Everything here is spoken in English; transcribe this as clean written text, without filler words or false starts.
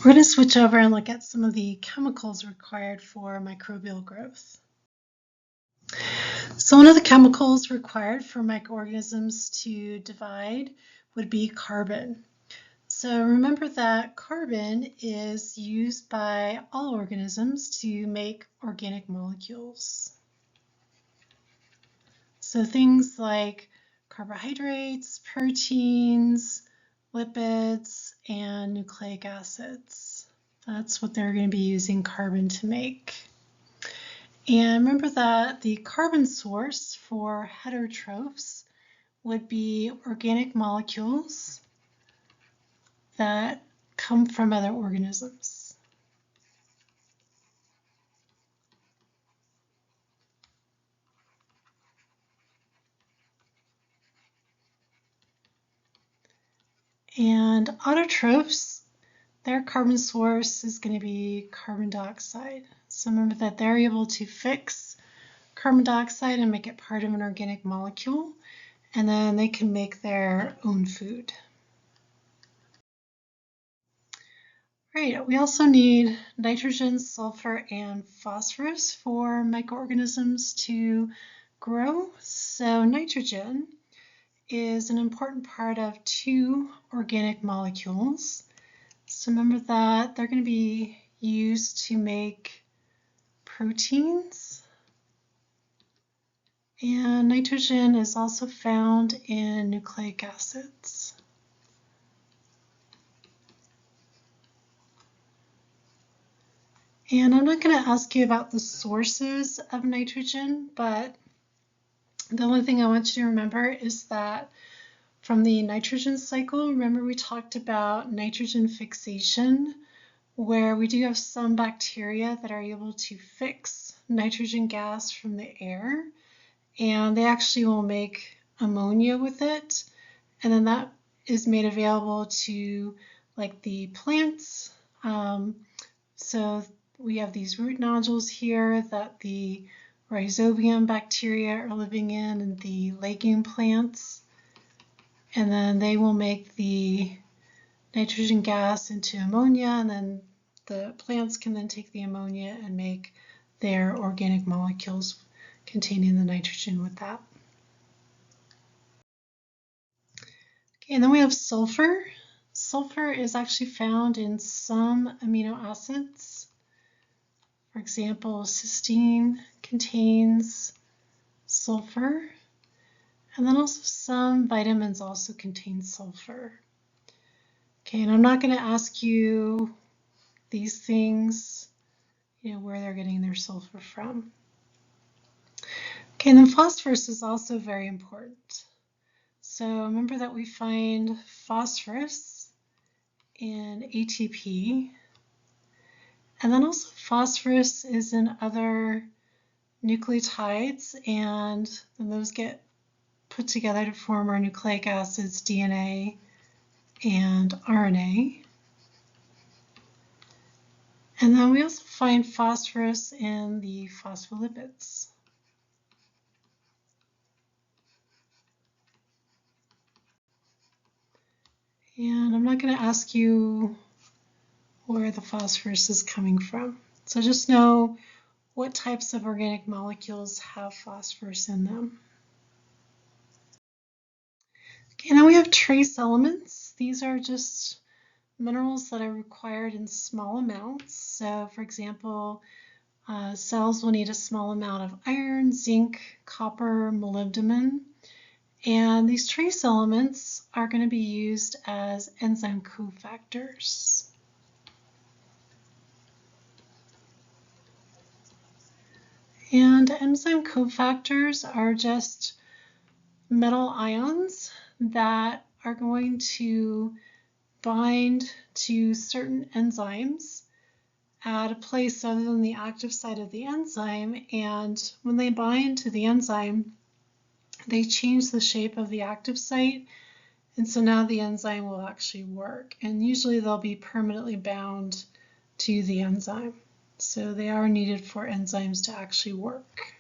We're going to switch over and look at some of the chemicals required for microbial growth. So one of the chemicals required for microorganisms to divide would be carbon. So remember that carbon is used by all organisms to make organic molecules. So things like carbohydrates, proteins, lipids, and nucleic acids. That's what they're going to be using carbon to make. And remember that the carbon source for heterotrophs would be organic molecules that come from other organisms. And autotrophs, their carbon source is going to be carbon dioxide. So remember that they're able to fix carbon dioxide and make it part of an organic molecule, and then they can make their own food. Right, we also need nitrogen, sulfur, and phosphorus for microorganisms to grow. So nitrogen is an important part of two organic molecules. So remember that they're going to be used to make proteins. And nitrogen is also found in nucleic acids. And I'm not going to ask you about the sources of nitrogen, but the only thing I want you to remember is that from the nitrogen cycle, remember we talked about nitrogen fixation, where we do have some bacteria that are able to fix nitrogen gas from the air, and they actually will make ammonia with it, and then that is made available to like the plants. So we have these root nodules here that the rhizobium bacteria are living in and the legume plants. And then they will make the nitrogen gas into ammonia, and then the plants can then take the ammonia and make their organic molecules containing the nitrogen with that. Okay, and then we have sulfur. Sulfur is actually found in some amino acids. For example, cysteine contains sulfur, and then also some vitamins also contain sulfur. Okay, and I'm not going to ask you these things, where they're getting their sulfur from. Okay, and then phosphorus is also very important. So remember that we find phosphorus in ATP, and then also phosphorus is in other nucleotides, and then those get put together to form our nucleic acids, DNA and RNA. And then we also find phosphorus in the phospholipids. And I'm not going to ask you where the phosphorus is coming from. So just know what types of organic molecules have phosphorus in them. Okay, now we have trace elements. These are just minerals that are required in small amounts. So for example, cells will need a small amount of iron, zinc, copper, molybdenum. And these trace elements are going to be used as enzyme cofactors. And enzyme cofactors are just metal ions that are going to bind to certain enzymes at a place other than the active site of the enzyme, and when they bind to the enzyme, they change the shape of the active site, and so now the enzyme will actually work, and usually they'll be permanently bound to the enzyme. So they are needed for enzymes to actually work.